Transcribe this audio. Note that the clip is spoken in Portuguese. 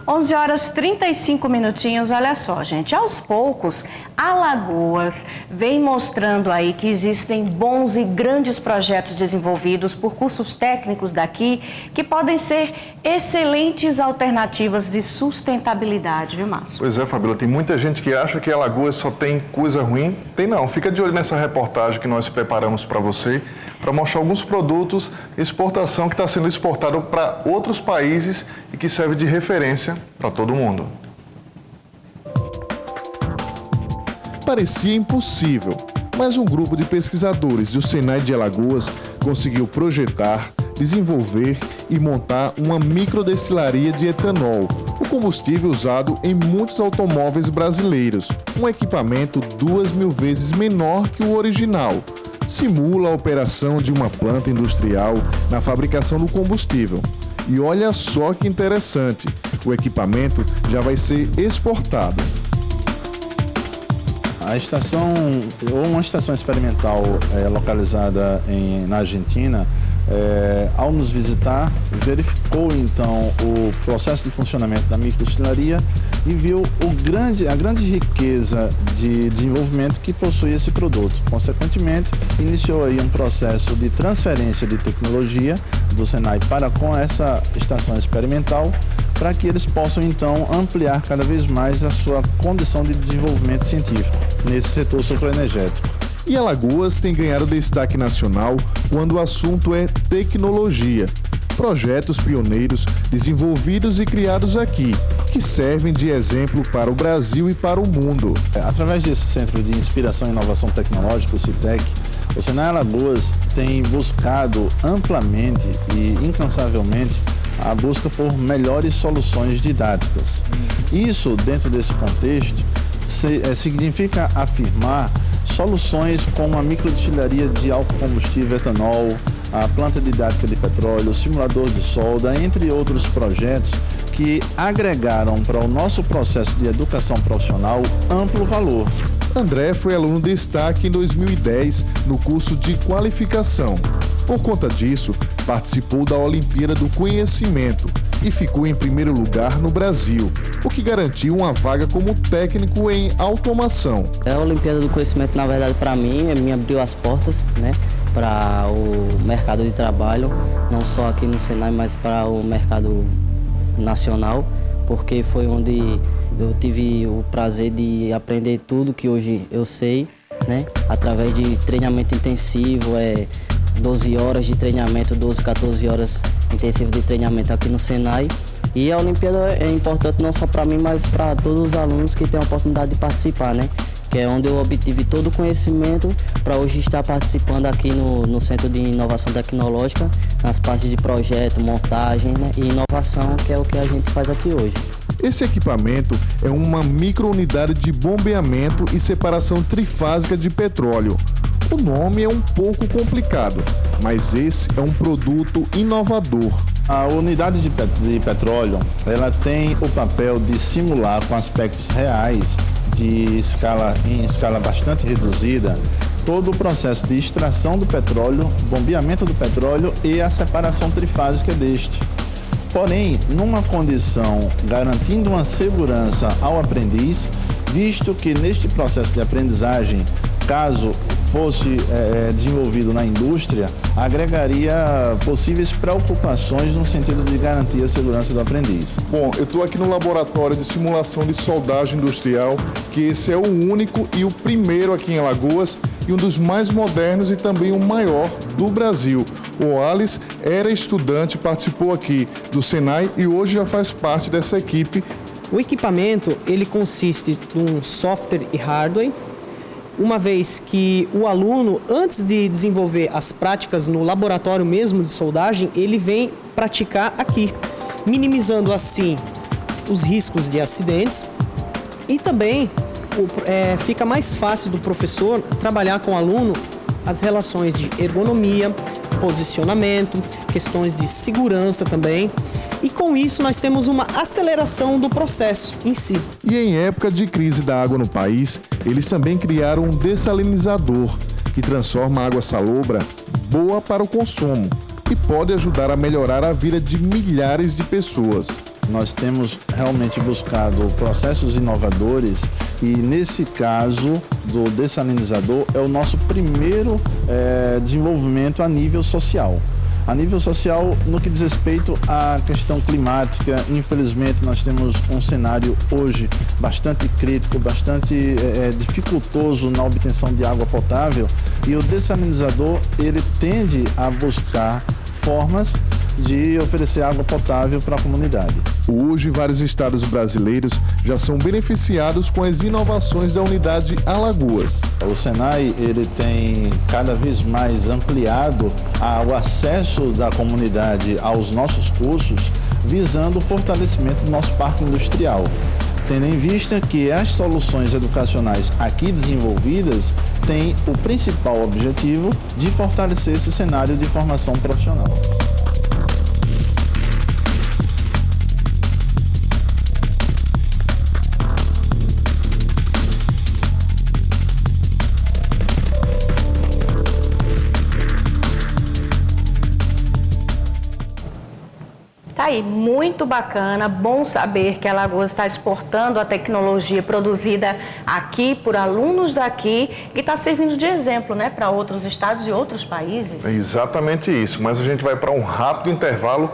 11 horas 35 minutinhos, olha só, gente, aos poucos, Alagoas vem mostrando aí que existem bons e grandes projetos desenvolvidos por cursos técnicos daqui que podem ser excelentes alternativas de sustentabilidade, viu, Márcio? Pois é, Fabíola, tem muita gente que acha que Alagoas só tem coisa ruim. Tem não, fica de olho nessa reportagem que nós preparamos para você, para mostrar alguns produtos de exportação que está sendo exportado para outros países e que serve de referência para todo mundo. Parecia impossível, mas um grupo de pesquisadores do Senai de Alagoas conseguiu projetar, desenvolver e montar uma microdestilaria de etanol, o combustível usado em muitos automóveis brasileiros. Um equipamento 2.000 vezes menor que o original. Simula a operação de uma planta industrial na fabricação do combustível. E olha só que interessante, o equipamento já vai ser exportado. A estação, ou uma estação experimental localizada na Argentina, ao nos visitar, verificou então o processo de funcionamento da microdestilaria e viu a grande riqueza de desenvolvimento que possui esse produto. Consequentemente, iniciou aí um processo de transferência de tecnologia do Senai para com essa estação experimental, para que eles possam então ampliar cada vez mais a sua condição de desenvolvimento científico nesse setor sucroenergético. E Alagoas tem ganhado destaque nacional quando o assunto é tecnologia. Projetos pioneiros desenvolvidos e criados aqui, que servem de exemplo para o Brasil e para o mundo. Através desse Centro de Inspiração e Inovação Tecnológica, o CITEC, o Senai Alagoas tem buscado amplamente e incansavelmente a busca por melhores soluções didáticas. Isso, dentro desse contexto, significa afirmar soluções como a microdestilaria de alto combustível etanol, a planta didática de petróleo, o simulador de solda, entre outros projetos que agregaram para o nosso processo de educação profissional amplo valor. André foi aluno destaque em 2010 no curso de qualificação. Por conta disso, participou da Olimpíada do Conhecimento e ficou em primeiro lugar no Brasil, o que garantiu uma vaga como técnico em automação. A Olimpíada do Conhecimento, na verdade, para mim, me abriu as portas, né, para o mercado de trabalho, não só aqui no Senai, mas para o mercado nacional, porque foi onde eu tive o prazer de aprender tudo que hoje eu sei, né, através de treinamento intensivo, 12 horas de treinamento, 12, 14 horas intensivo de treinamento aqui no Senai. E a Olimpíada é importante não só para mim, mas para todos os alunos que têm a oportunidade de participar, né? Que é onde eu obtive todo o conhecimento para hoje estar participando aqui no Centro de Inovação Tecnológica, nas partes de projeto, montagem, né, e inovação, que é o que a gente faz aqui hoje. Esse equipamento é uma microunidade de bombeamento e separação trifásica de petróleo. O nome é um pouco complicado, mas esse é um produto inovador. A unidade de petróleo, ela tem o papel de simular com aspectos reais em escala bastante reduzida, todo o processo de extração do petróleo, bombeamento do petróleo e a separação trifásica deste. Porém, numa condição garantindo uma segurança ao aprendiz, visto que neste processo de aprendizagem, caso fosse desenvolvido na indústria, agregaria possíveis preocupações no sentido de garantir a segurança do aprendiz. Bom, eu estou aqui no laboratório de simulação de soldagem industrial, que esse é o único e o primeiro aqui em Alagoas e um dos mais modernos e também o maior do Brasil. O Alice era estudante, participou aqui do Senai e hoje já faz parte dessa equipe. O equipamento, ele consiste num software e hardware, uma vez que o aluno, antes de desenvolver as práticas no laboratório mesmo de soldagem, ele vem praticar aqui, minimizando assim os riscos de acidentes e também fica mais fácil do professor trabalhar com o aluno as relações de ergonomia, posicionamento, questões de segurança também. E com isso nós temos uma aceleração do processo em si. E em época de crise da água no país, eles também criaram um dessalinizador que transforma a água salobra boa para o consumo e pode ajudar a melhorar a vida de milhares de pessoas. Nós temos realmente buscado processos inovadores e, nesse caso do dessalinizador, é o nosso primeiro desenvolvimento a nível social. A nível social, no que diz respeito à questão climática, infelizmente nós temos um cenário hoje bastante crítico, bastante dificultoso na obtenção de água potável, e o dessalinizador ele tende a buscar formas de oferecer água potável para a comunidade. Hoje, vários estados brasileiros já são beneficiados com as inovações da unidade Alagoas. O Senai ele tem cada vez mais ampliado o acesso da comunidade aos nossos cursos, visando o fortalecimento do nosso parque industrial, tendo em vista que as soluções educacionais aqui desenvolvidas têm o principal objetivo de fortalecer esse cenário de formação profissional. Tá aí, muito bacana, bom saber que a Alagoas está exportando a tecnologia produzida aqui por alunos daqui e está servindo de exemplo, né, para outros estados e outros países. É exatamente isso, mas a gente vai para um rápido intervalo.